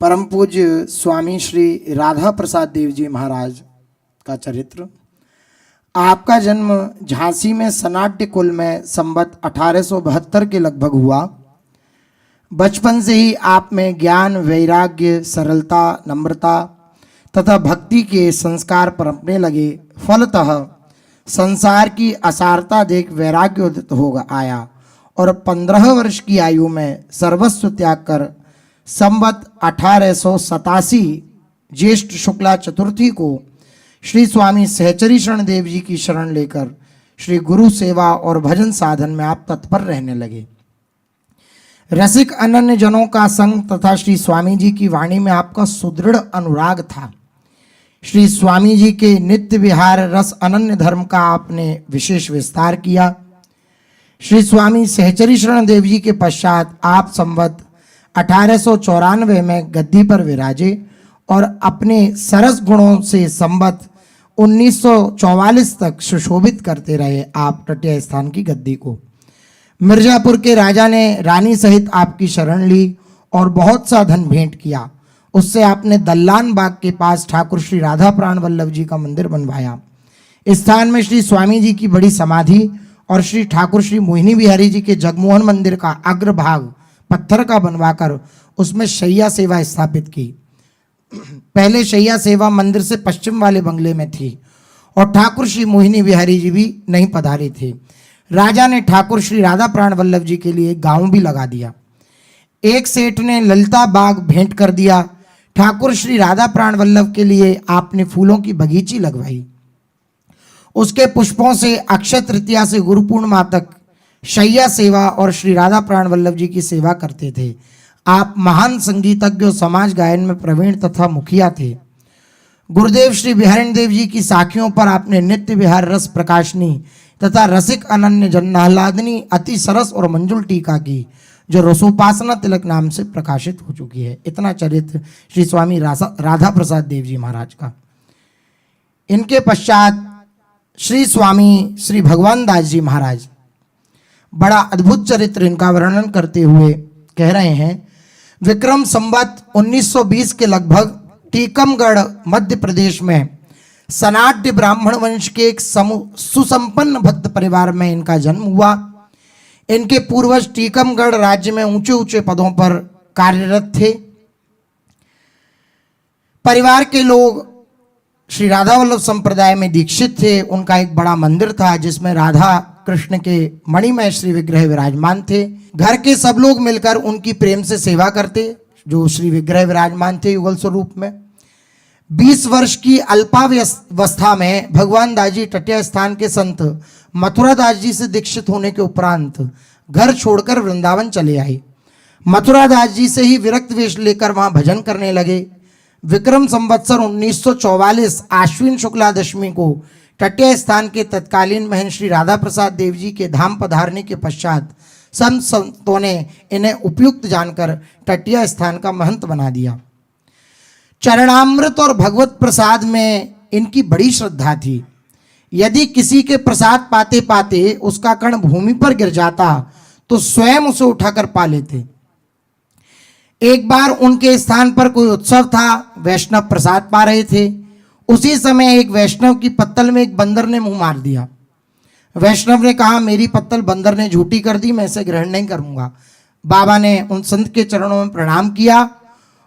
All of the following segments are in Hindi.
परम पूज्य स्वामी श्री राधा प्रसाद देव जी महाराज का चरित्र। आपका जन्म झांसी में सनाट्य कुल में संवत 1872 के लगभग हुआ। बचपन से ही आप में ज्ञान, वैराग्य, सरलता, नम्रता तथा भक्ति के संस्कार पनपने लगे। फलतः संसार की असारता देख वैराग्य उदित हो आया और 15 वर्ष की आयु में सर्वस्व त्याग कर संवत 1887 ज्येष्ठ शुक्ला चतुर्थी को श्री स्वामी सहचरी शरण देव जी की शरण लेकर श्री गुरु सेवा और भजन साधन में आप तत्पर रहने लगे। रसिक अनन्य जनों का संग तथा श्री स्वामी जी की वाणी में आपका सुदृढ़ अनुराग था। श्री स्वामी जी के नित्य विहार रस अनन्य धर्म का आपने विशेष विस्तार किया। श्री स्वामी सहचरी शरण देव जी के पश्चात आप संवत 1894 में गद्दी पर विराजे और अपने सरस गुणों से संवत 1944 तक सुशोभित करते रहे। आप तटीय स्थान की गद्दी को मिर्जापुर के राजा ने रानी सहित आपकी शरण ली और बहुत सा धन भेंट किया। उससे आपने दल्लान बाग के पास ठाकुर श्री राधा प्राण वल्लभ जी का मंदिर बनवाया। इस स्थान में श्री स्वामी जी की बड़ी समाधि और श्री ठाकुर श्री मोहिनी बिहारी जी के जगमोहन मंदिर का अग्रभाग पत्थर का बनवाकर उसमें शैया सेवा स्थापित की। पहले शैया सेवा मंदिर से पश्चिम वाले बंगले में थी और ठाकुर श्री मोहिनी बिहारी जी भी नहीं पधारे थे। राजा ने ठाकुर श्री राधा प्राण वल्लभ जी के लिए गांव भी लगा दिया। एक सेठ ने ललिता बाग भेंट कर दिया। ठाकुर श्री राधा प्राण वल्लभ के लिए आपने फूलों की बगीची लगवाई। उसके पुष्पों से अक्षय तृतीया से गुरु पूर्णिमा तक शैया सेवा और श्री राधा प्राण वल्लभ जी की सेवा करते थे। आप महान संगीतज्ञ और समाज गायन में प्रवीण तथा मुखिया थे। गुरुदेव श्री बिहारी देव जी की साखियों पर आपने नित्य विहार रस प्रकाशनी तथा रसिक अनन्य जन आह्लादनी अति सरस और मंजुल टीका की, जो रसोपासना तिलक नाम से प्रकाशित हो चुकी है। इतना चरित्र श्री स्वामी राधा प्रसाद देव जी महाराज का। इनके पश्चात श्री स्वामी श्री भगवान दास जी महाराज, बड़ा अद्भुत चरित्र इनका वर्णन करते हुए कह रहे हैं। विक्रम संवत 1920 के लगभग टीकमगढ़ मध्य प्रदेश में सनाट्य ब्राह्मण वंश के एक सुसंपन्न भक्त परिवार में इनका जन्म हुआ। इनके पूर्वज टीकमगढ़ राज्य में ऊंचे ऊंचे पदों पर कार्यरत थे। परिवार के लोग श्री राधा वल्लभ संप्रदाय में दीक्षित थे। उनका एक बड़ा मंदिर था जिसमें राधा कृष्ण के मणिमय श्री विग्रह विराजमान थे। घर के सब लोग मिलकर उनकी प्रेम से सेवा करते, जो श्री विग्रह विराजमान थे युगल स्वरूप में। 20 वर्ष की अल्पावस्था में भगवान दास जी तटीय स्थान के संत मथुरा दास जी से दीक्षित होने के उपरांत घर छोड़कर वृंदावन चले आए। मथुरा दास जी से ही विरक्त वेश लेकर वहां भजन करने लगे। विक्रम संवत्सर 1944 आश्विन शुक्ला दशमी को तटीय स्थान के तत्कालीन महंत श्री राधा प्रसाद देव जी के धाम पधारने के पश्चात संतों ने इन्हें उपयुक्त जानकर तटीय स्थान का महंत बना दिया। चरणामृत और भगवत प्रसाद में इनकी बड़ी श्रद्धा थी। यदि किसी के प्रसाद पाते पाते उसका कण भूमि पर गिर जाता तो स्वयं उसे उठाकर पा लेते। एक बार उनके स्थान पर कोई उत्सव था, वैष्णव प्रसाद पा रहे थे। उसी समय एक वैष्णव की पत्तल में एक बंदर ने मुंह मार दिया। वैष्णव ने कहा, मेरी पत्तल बंदर ने झूठी कर दी, मैं इसे ग्रहण नहीं करूंगा। बाबा ने उन संत के चरणों में प्रणाम किया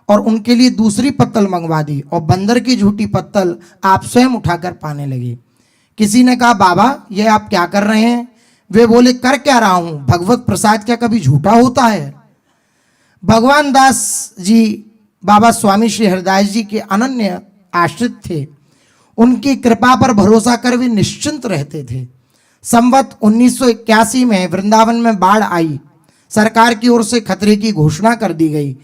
और उनके लिए दूसरी पत्तल मंगवा दी और बंदर की झूठी पत्तल आप स्वयं उठाकर पाने लगे। किसी ने कहा, बाबा ये आप क्या कर रहे हैं? वे बोले, कर क्या रहा हूं, भगवत प्रसाद क्या कभी झूठा होता है? भगवान दास जी बाबा स्वामी श्री हरिदास जी के अनन्य आश्रित थे। उनकी कृपा पर भरोसा कर वे निश्चिंत रहते थे। संवत 1981 में वृंदावन में बाढ़ आई। सरकार की ओर से खतरे की घोषणा कर दी गई।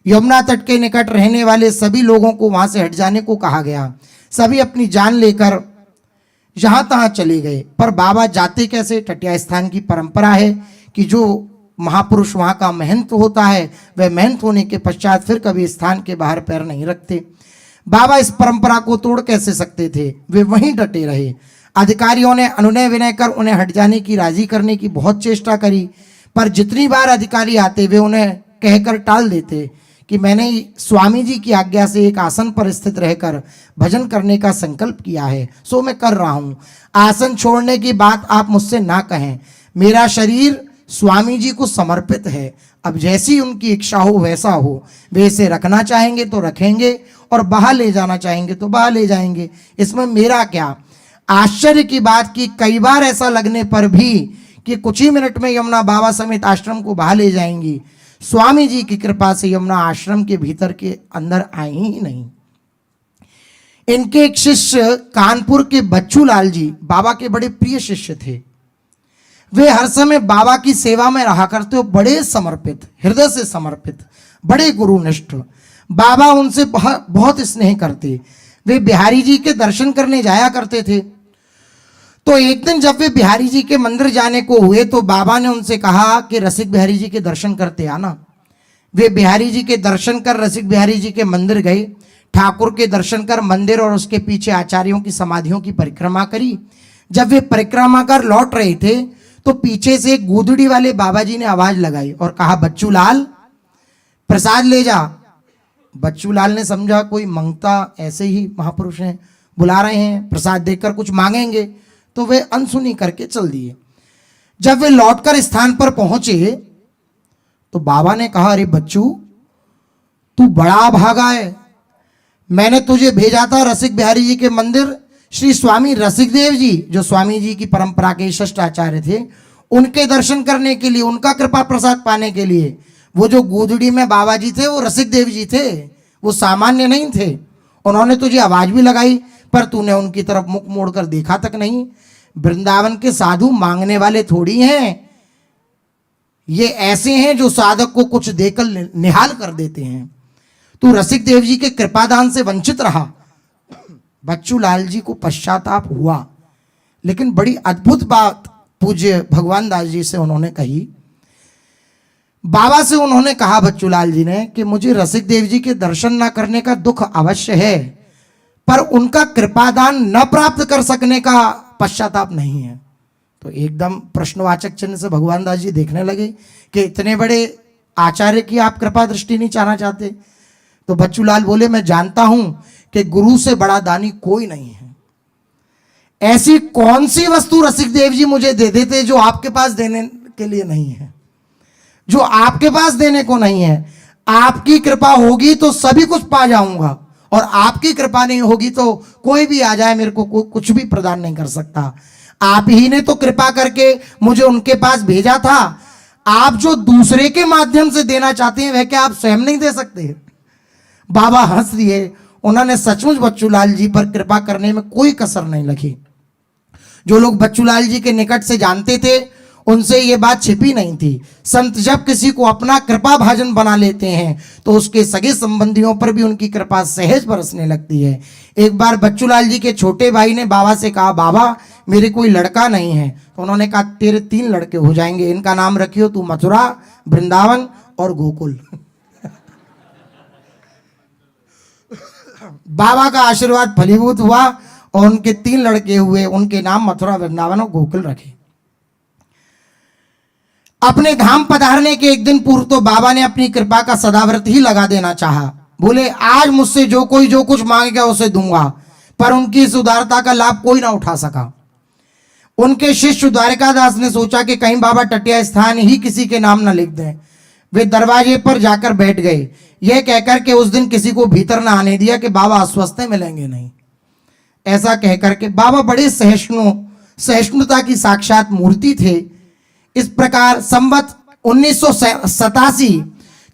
यमुना तट के निकट रहने वाले सभी लोगों को वहां से हट जाने को कहा गया। सभी अपनी जान लेकर जहां तहां चले गए, पर बाबा जाते कैसे? तटीय स्थान की परंपरा है कि जो महापुरुष वहां का महंत होता है वह महंत होने के पश्चात फिर कभी स्थान के बाहर पैर नहीं रखते। बाबा इस परंपरा को तोड़ कैसे सकते थे? वे वहीं डटे रहे। अधिकारियों ने अनुनय विनय कर उन्हें हट जाने की राजी करने की बहुत चेष्टा करी, पर जितनी बार अधिकारी आते वे उन्हें कहकर टाल देते कि मैंने स्वामी जी की आज्ञा से एक आसन पर स्थित रहकर भजन करने का संकल्प किया है, सो मैं कर रहा हूँ। आसन छोड़ने की बात आप मुझसे ना कहें। मेरा शरीर स्वामी जी को समर्पित है। अब जैसी उनकी इच्छा हो वैसा हो। वे इसे रखना चाहेंगे तो रखेंगे और बाहर ले जाना चाहेंगे तो बाहर ले जाएंगे, इसमें मेरा क्या। आश्चर्य की बात कि कई बार ऐसा लगने पर भी कि कुछ ही मिनट में यमुना बाबा समेत आश्रम को बाहर ले जाएंगी, स्वामी जी की कृपा से यमुना आश्रम के भीतर के अंदर आई ही नहीं। इनके एक शिष्य कानपुर के बच्चू लाल जी बाबा के बड़े प्रिय शिष्य थे। वे हर समय बाबा की सेवा में रहा करते हो, बड़े समर्पित, हृदय से समर्पित, बड़े गुरुनिष्ठ। बाबा उनसे बहुत स्नेह करते। वे बिहारी जी के दर्शन करने जाया करते थे। तो एक दिन जब वे बिहारी जी के मंदिर जाने को हुए तो बाबा ने उनसे कहा कि रसिक बिहारी जी के दर्शन करते आना। वे बिहारी जी के दर्शन कर रसिक बिहारी जी के मंदिर गए। ठाकुर के दर्शन कर मंदिर और उसके पीछे आचार्यों की समाधियों की परिक्रमा करी। जब वे परिक्रमा कर लौट रहे थे तो पीछे से एक गूदड़ी वाले बाबा जी ने आवाज लगाई और कहा, बच्चू लाल प्रसाद ले जा। बच्चू लाल ने समझा कोई मंगता, ऐसे ही महापुरुष हैं, बुला रहे हैं, प्रसाद देकर कुछ मांगेंगे, तो वे अनसुनी करके चल दिए। जब वे लौटकर स्थान पर पहुंचे तो बाबा ने कहा, अरे बच्चू तू बड़ा भागा है। मैंने तुझे भेजा था रसिक बिहारी जी के मंदिर श्री स्वामी रसिक देव जी, जो स्वामी जी की परंपरा के षष्ठ आचार्य थे, उनके दर्शन करने के लिए, उनका कृपा प्रसाद पाने के लिए। वो जो गूदड़ी में बाबा जी थे वो रसिक देव जी थे, वो सामान्य नहीं थे। उन्होंने तुझे आवाज भी लगाई पर तूने उनकी तरफ मुख मोड़कर देखा तक नहीं। वृंदावन के साधु मांगने वाले थोड़ी हैं, ये ऐसे हैं जो साधक को कुछ देकर निहाल कर देते हैं। तू रसिक देव जी के कृपादान से वंचित रहा। बच्चू लाल जी को पश्चाताप हुआ, लेकिन बड़ी अद्भुत बात पूज्य भगवान दास जी से उन्होंने कही। बाबा से उन्होंने कहा बच्चू लाल जी ने कि मुझे रसिक देव जी के दर्शन न करने का दुख अवश्य है, पर उनका कृपादान न प्राप्त कर सकने का पश्चाताप नहीं है। तो एकदम प्रश्नवाचक चिन्ह से भगवान दास जी देखने लगे कि इतने बड़े आचार्य की आप कृपा दृष्टि नहीं चाहना चाहते। तो बच्चू लाल बोले, मैं जानता हूं कि गुरु से बड़ा दानी कोई नहीं है। ऐसी कौन सी वस्तु रसिक देव जी मुझे दे देते जो आपके पास देने के लिए नहीं है, जो आपके पास देने को नहीं है। आपकी कृपा होगी तो सभी कुछ पा जाऊंगा, और आपकी कृपा नहीं होगी तो कोई भी आ जाए मेरे को कुछ भी प्रदान नहीं कर सकता। आप ही ने तो कृपा करके मुझे उनके पास भेजा था। आप जो दूसरे के माध्यम से देना चाहते हैं वह क्या आप स्वयं नहीं दे सकते? बाबा हंस दिए। उन्होंने सचमुच बच्चू लाल जी पर कृपा करने में कोई कसर नहीं लगी। जो लोग बच्चू लाल जी के निकट से जानते थे उनसे ये बात छिपी नहीं थी। संत जब किसी को अपना कृपा भाजन बना लेते हैं तो उसके सगे संबंधियों पर भी उनकी कृपा सहज बरसने लगती है। एक बार बच्चू लाल जी के छोटे भाई ने बाबा से कहा, बाबा मेरे कोई लड़का नहीं है। तो उन्होंने कहा, तेरे 3 लड़के हो जाएंगे, इनका नाम रखियो तू मथुरा, वृंदावन और गोकुल। बाबा का आशीर्वाद फलीभूत हुआ और उनके 3 लड़के हुए, उनके नाम मथुरा, वृंदावन और गोकुल रखे। अपने धाम पधारने के एक दिन पूर्व तो बाबा ने अपनी कृपा का सदाव्रत ही लगा देना चाहा। बोले, आज मुझसे जो कोई जो कुछ मांगेगा उसे दूंगा, पर उनकी इस उदारता का लाभ कोई ना उठा सका। उनके शिष्य द्वारिकादास ने सोचा कि कहीं बाबा टटिया स्थान ही किसी के नाम न लिख दें। वे दरवाजे पर जाकर बैठ गए, यह कहकर के उस दिन किसी को भीतर न आने दिया कि बाबा अस्वस्थ मिलेंगे नहीं। ऐसा कहकर के बाबा बड़े सहिष्णुता की साक्षात मूर्ति थे। इस प्रकार संवत 1987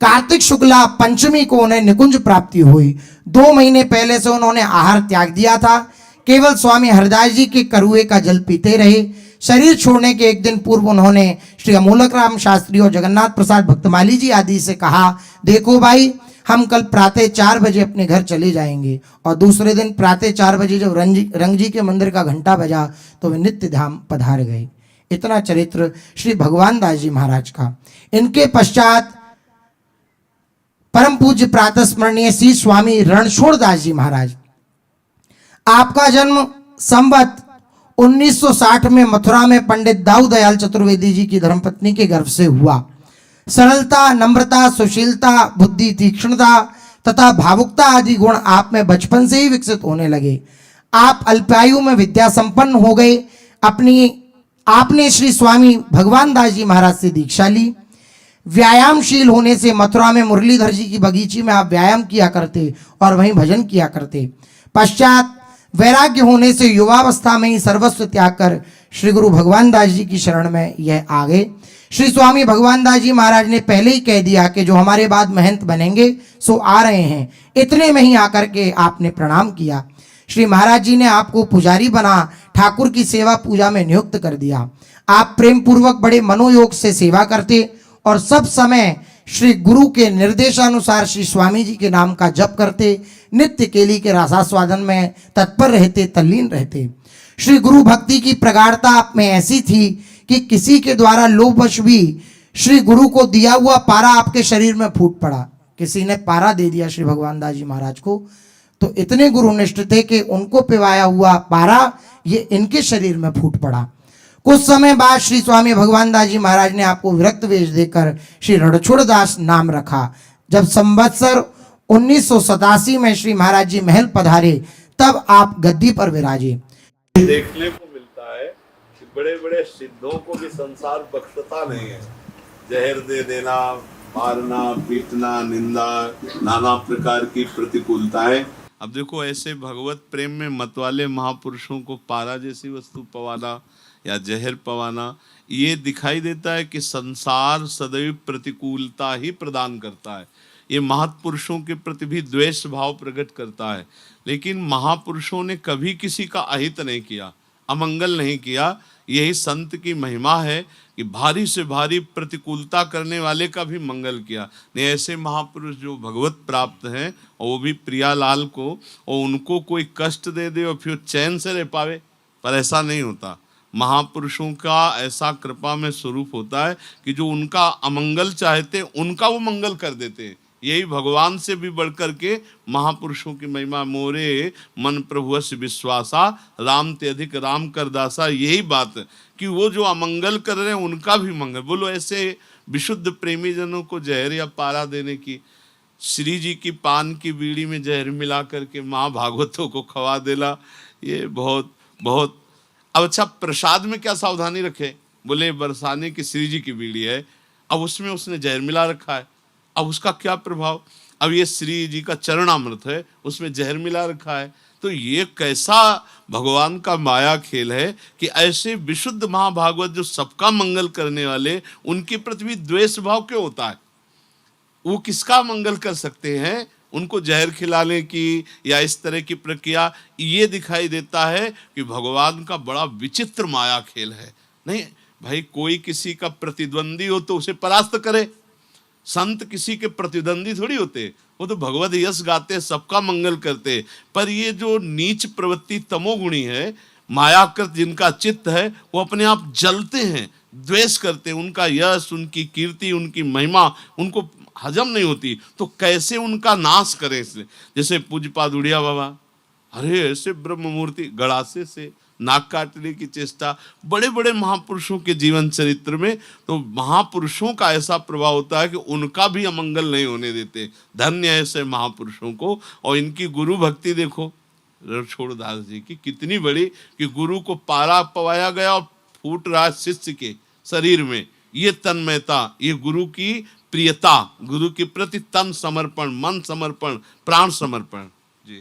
कार्तिक शुक्ला पंचमी को उन्हें निकुंज प्राप्ति हुई। 2 महीने पहले से उन्होंने आहार त्याग दिया था। केवल स्वामी हरदास जी के करुए का जल पीते रहे। शरीर छोड़ने के एक दिन पूर्व उन्होंने श्री अमूलक राम शास्त्री और जगन्नाथ प्रसाद भक्तमाली जी आदि से कहा, देखो भाई, हम कल प्रातः 4 बजे अपने घर चले जाएंगे। और दूसरे दिन प्रातः 4 बजे जब रंग जी के मंदिर का घंटा बजा तो वे नित्य धाम पधार गए। इतना चरित्र श्री भगवान दास जी महाराज का। इनके पश्चात परम पूज्य प्रातः स्मरणीय श्री स्वामी रणछोड़ दास जी महाराज। आपका जन्म संवत 1960 में मथुरा में पंडित दाऊ दयाल चतुर्वेदी जी की धर्मपत्नी के गर्भ से हुआ। सरलता, नम्रता, सुशीलता, बुद्धि, तीक्ष्णता तथा भावुकता आदि गुण आप में बचपन से ही विकसित होने लगे। आप अल्पायु में विद्या संपन्न हो गए। आपने श्री स्वामी भगवान दास जी महाराज से दीक्षा ली। व्यायामशील होने से मथुरा में मुरलीधर जी की बगीची में आप व्यायाम किया करते और वहीं भजन किया करते। पश्चात वैराग्य होने से युवावस्था में ही सर्वस्व त्याग कर श्री गुरु भगवान दास जी की शरण में यह आ गए। श्री स्वामी भगवान दास जी महाराज ने पहले ही कह दिया कि जो हमारे बाद महंत बनेंगे सो आ रहे हैं। इतने में ही आकर के आपने प्रणाम किया। श्री महाराज जी ने आपको पुजारी बना ठाकुर की सेवा पूजा में नियुक्त कर दिया। आप प्रेम पूर्वक बड़े मनोयोग से सेवा करते और सब समय श्री गुरु के निर्देशानुसार श्री स्वामी जी के नाम का जप करते। नित्य केली के रसास्वादन में तत्पर रहते, तल्लीन रहते। श्री गुरु भक्ति की प्रगाढ़ता आप में ऐसी थी कि किसी के द्वारा लोभवश भी श्री गुरु को दिया हुआ पारा आपके शरीर में फूट पड़ा। किसी ने पारा दे दिया श्री भगवान दास जी महाराज को, तो इतने गुरुनिष्ठ थे कि उनको पिवाया हुआ पारा ये इनके शरीर में फूट पड़ा। कुछ समय बाद श्री स्वामी भगवान दास जी महाराज ने आपको विरक्त वेश देकर श्री रणछोड़ दास नाम रखा। जब संवत्सर 1987 में श्री महाराज जी महल पधारे तब आप गद्दी पर विराजे। देखने को मिलता है कि बड़े बड़े सिद्धों को भी संसार बख्शता नहीं है। जहर दे देना, मारना, पीटना, निंदा, नाना प्रकार की प्रतिकूलताएं। अब देखो, ऐसे भगवत प्रेम में मतवाले महापुरुषों को पारा जैसी वस्तु पवाना या जहर पवाना, ये दिखाई देता है कि संसार सदैव प्रतिकूलता ही प्रदान करता है। ये महापुरुषों के प्रति भी द्वेष भाव प्रकट करता है। लेकिन महापुरुषों ने कभी किसी का अहित नहीं किया, अमंगल नहीं किया। यही संत की महिमा है कि भारी से भारी प्रतिकूलता करने वाले का भी मंगल किया। ने ऐसे महापुरुष जो भगवत प्राप्त हैं और वो भी प्रियालाल को, और उनको कोई कष्ट दे दे और फिर चैन से रह पावे, पर ऐसा नहीं होता। महापुरुषों का ऐसा कृपा में स्वरूप होता है कि जो उनका अमंगल चाहते उनका वो मंगल कर देते हैं। यही भगवान से भी बढ़कर के महापुरुषों की महिमा। मोरे मन प्रभुअस विश्वासा, राम ते अधिक राम कर दासा। यही बात है कि वो जो अमंगल कर रहे हैं उनका भी मंगल। बोलो, ऐसे विशुद्ध प्रेमी जनों को जहर या पारा देने की, श्री जी की पान की बीड़ी में जहर मिला करके माँ भागवतों को खवा देला, ये बहुत बहुत। अब अच्छा, प्रसाद में क्या सावधानी रखे? बोले, बरसाने की श्री जी की बीड़ी है, अब उसमें उसने जहर मिला रखा है, अब उसका क्या प्रभाव? अब ये श्री जी का चरणामृत है, उसमें जहर मिला रखा है। तो ये कैसा भगवान का माया खेल है कि ऐसे विशुद्ध महाभागवत जो सबका मंगल करने वाले, उनके प्रति भी द्वेष भाव क्यों होता है? वो किसका मंगल कर सकते हैं? उनको जहर खिलाने की या इस तरह की प्रक्रिया, ये दिखाई देता है कि भगवान का बड़ा विचित्र माया खेल है। नहीं भाई, कोई किसी का प्रतिद्वंदी हो तो उसे परास्त करे। संत किसी के प्रतिद्वंदी थोड़ी होते, वो तो भगवत यश गाते, सबका मंगल करते। पर ये जो नीच प्रवृत्ति तमोगुणी है, मायाकृत जिनका चित्त है, वो अपने आप जलते हैं, द्वेष करते हैं। उनका यश, उनकी कीर्ति, उनकी महिमा उनको हजम नहीं होती, तो कैसे उनका नाश करें? इसलिए जैसे पूज्यपाद उड़िया बाबा, अरे ऐसे ब्रह्म मूर्ति, गड़ासे से नाक काटने की चेष्टा, बड़े बड़े महापुरुषों के जीवन चरित्र में। तो महापुरुषों का ऐसा प्रभाव होता है कि उनका भी अमंगल नहीं होने देते। धन्य ऐसे महापुरुषों को। और इनकी गुरु भक्ति देखो, रणछोड़ दास जी की कितनी बड़ी, कि गुरु को पारा पवाया गया और फूट रहा शिष्य के शरीर में। ये तन्मयता, ये गुरु की प्रियता, गुरु के प्रति तन समर्पण, मन समर्पण, प्राण समर्पण। जी।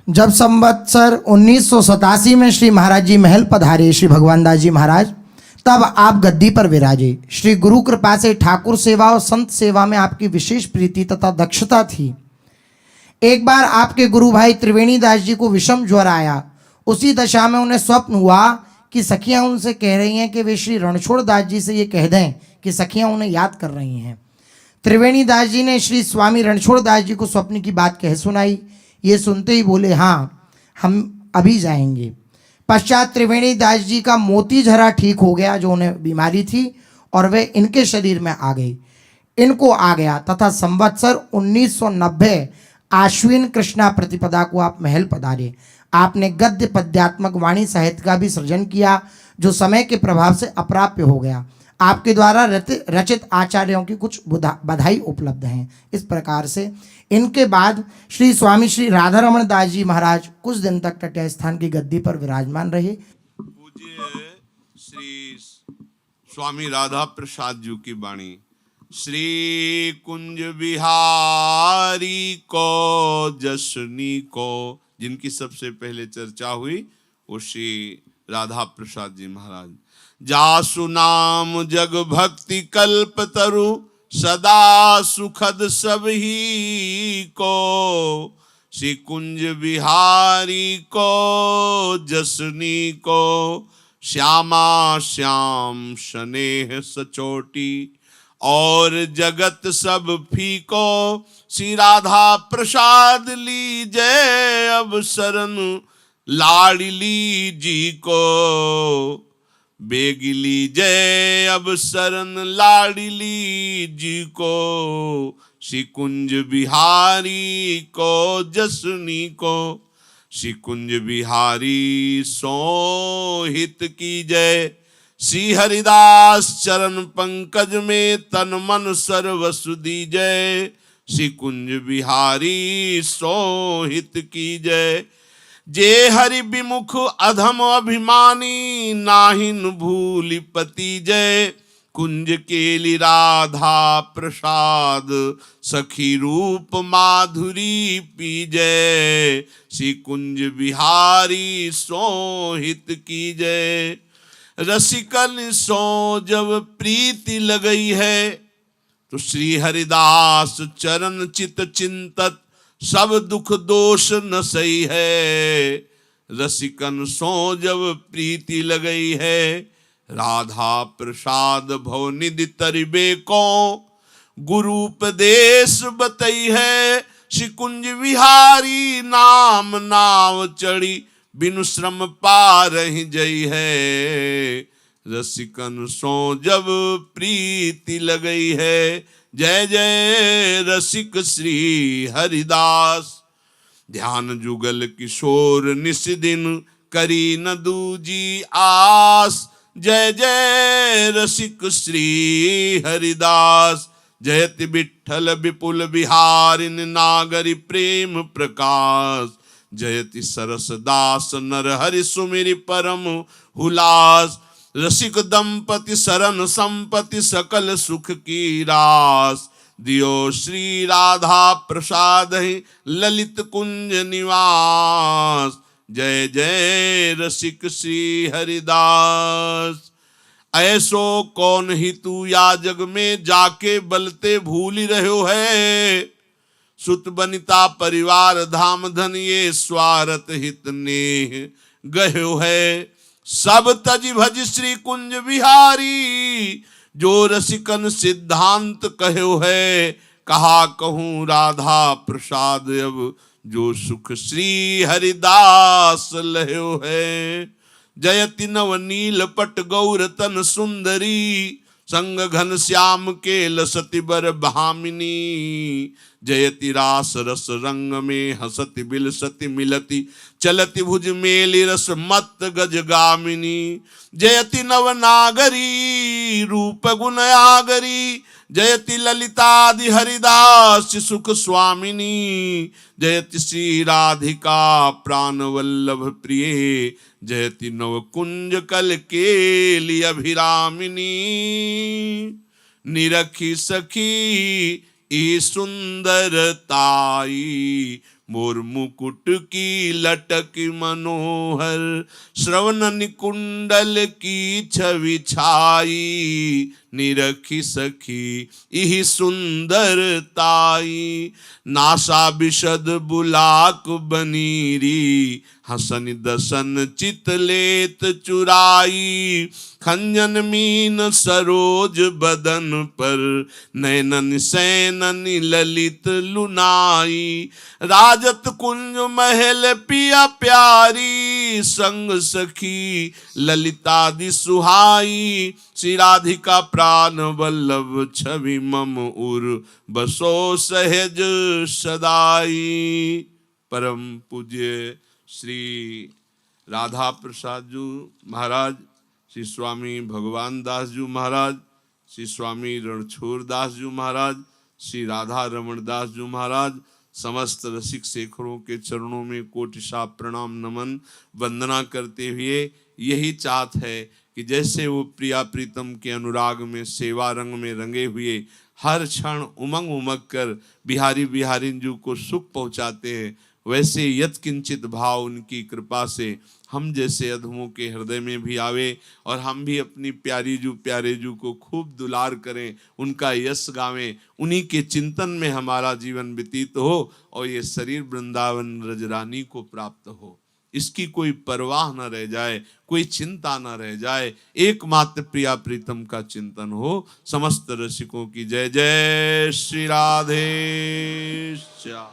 जब संवत्सर 1987 में श्री महाराज जी महल पधारे श्री भगवान दास जी महाराज, तब आप गद्दी पर विराजे। श्री गुरु कृपा से ठाकुर सेवा और संत सेवा में आपकी विशेष प्रीति तथा दक्षता थी। एक बार आपके गुरु भाई त्रिवेणी दास जी को विषम ज्वर आया। उसी दशा में उन्हें स्वप्न हुआ कि सखियां उनसे कह रही हैं कि वे श्री रणछोड़ दास जी से ये कह दें कि सखियां उन्हें याद कर रही हैं। त्रिवेणी दास जी ने श्री स्वामी रणछोड़ दास जी को स्वप्न की बात कह सुनाई। ये सुनते ही बोले, हाँ, हम अभी जाएंगे। पश्चात त्रिवेणी दास जी का मोती झरा ठीक हो गया, जो उन्हें बीमारी थी, और वे इनके शरीर में आ गई, इनको आ गया। तथा संवत्सर 1990 आश्विन कृष्णा प्रतिपदा को आप महल पधारे। आपने गद्य पद्यात्मक वाणी साहित्य का भी सृजन किया, जो समय के प्रभाव से अप्राप्य हो गया। आपके द्वारा रचित आचार्यों की कुछ बधाई उपलब्ध हैं। इस प्रकार से इनके बाद श्री स्वामी श्री राधा रमण दास जी महाराज कुछ दिन तक टटिया स्थान की गद्दी पर विराजमान रहे। पूज्य श्री स्वामी राधा प्रसाद जी की वाणी। श्री कुंज बिहारी को जसनी को, जिनकी सबसे पहले चर्चा हुई वो श्री राधा प्रसाद जी महाराज। जासु नाम जग भक्ति कल्प तरु, सदा सुखद सबही को। श्री कुंज बिहारी को जसनी को, श्यामा श्याम स्नेह सचोटी, और जगत सब फीको। श्री राधा प्रसाद लीजय अब शरण लाडली जी को। बेगिली जय अब शरण लाडली जी को। श्री कुंज बिहारी को जसनी को। श्री कुंज बिहारी सोहित की जय। श्री हरिदास चरण पंकज में तन मन सर्वसु दीजय। श्री कुंज बिहारी सोहित की जय। जे हरि विमुख अधम अभिमानी, नाहिन भूलि पति जय। कुंज केली राधा प्रसाद, सखी रूप माधुरी पीजय। श्री कुंज बिहारी सोहित की जय। रसिकन सो जब प्रीति लगई है, तो श्री हरिदास चरण चित चिंतत, सब दुख दोष न सही है। रसिकन सो जब प्रीति लगई है, राधा प्रसाद भव निधि तरिबे को। गुरु उपदेश बतई है, श्री कुंज विहारी नाम नाव चढ़ी, बिनु श्रम पार ही जई है। रसिकन सो जब प्रीति लगई है, जय जय रसिक श्री हरिदास। ध्यान जुगल किशोर निस दिन, करी न दूजी आस। जय जय रसिक श्री हरिदास। जयति विठ्ठल विपुल बिहारिन नागरी प्रेम प्रकाश। जयति सरस दास नर हरि सुमिरि परम हुलास। रसिक दंपति शरण संपत्ति सकल सुख की रास। दियो श्री राधा प्रसाद ललित कुंज निवास। जय जय रसिक श्री हरिदास। ऐसो कौन ही तू या जग में, जाके बलते भूल रहो है। सुत बनिता परिवार धाम धन, ये स्वार्थ हित नेह गयो है। सब तज भज श्री कुंज बिहारी, जो रसिकन सिद्धांत कहो है। कहा कहूँ राधा प्रसाद अब, जो सुख श्री हरिदास लहो है। जयति नव नील पट गौर तन सुंदरी, संग घन श्याम के लसति बर भामिनी। जयति रास रस रंग में हसति बिलसति मिलति, चलति भुज मेलि रस मत गज गामिनी। जयति नव नागरी रूप गुण आगरी, जयति ललितादि हरिदास सुख स्वामिनी। जयति श्री राधिका प्राण वल्लभ प्रिय, जयति नव कुंज कल केली अभिरामिनी। निरखी सखी ई सुंदरताई, मोर मुकुट की लटक मनोहर। श्रवण निकुंडल की छवि छाई, निरखी सखी इह सुंदरताई। नासा विशद बुलाक बनीरी, हसन दसन चितलेत चुराई। खंजन मीन सरोज बदन पर, नैनन सैनन ललित लुनाई। राजत कुंज महल पिया प्यारी, संग सखी ललितादि सुहाई। श्री राधिका प्राण वल्लभ छवि मम उर, बसो सहज सदाई। परम पूज्य श्री राधा प्रसाद जी महाराज श्री स्वामी भगवान दास जी महाराज, श्री स्वामी रणछोड़ दास जी महाराज, श्री राधा रमण दास जी महाराज, समस्त रसिक शेखरों के चरणों में कोटिशा प्रणाम नमन वंदना करते हुए यही चाहत है कि जैसे वो प्रिया प्रीतम के अनुराग में सेवा रंग में रंगे हुए हर क्षण उमंग उमंग कर बिहारी बिहारिन जी को सुख पहुंचाते हैं, वैसे यत्किंचित भाव उनकी कृपा से हम जैसे अधमों के हृदय में भी आवे और हम भी अपनी प्यारी जू प्यारे जू को खूब दुलार करें, उनका यश गावें, उन्हीं के चिंतन में हमारा जीवन व्यतीत हो और ये शरीर वृंदावन रजरानी को प्राप्त हो। इसकी कोई परवाह न रह जाए, कोई चिंता न रह जाए, एकमात्र प्रिया प्रीतम का चिंतन हो। समस्त रसिकों की जय जय श्री राधे श्याम।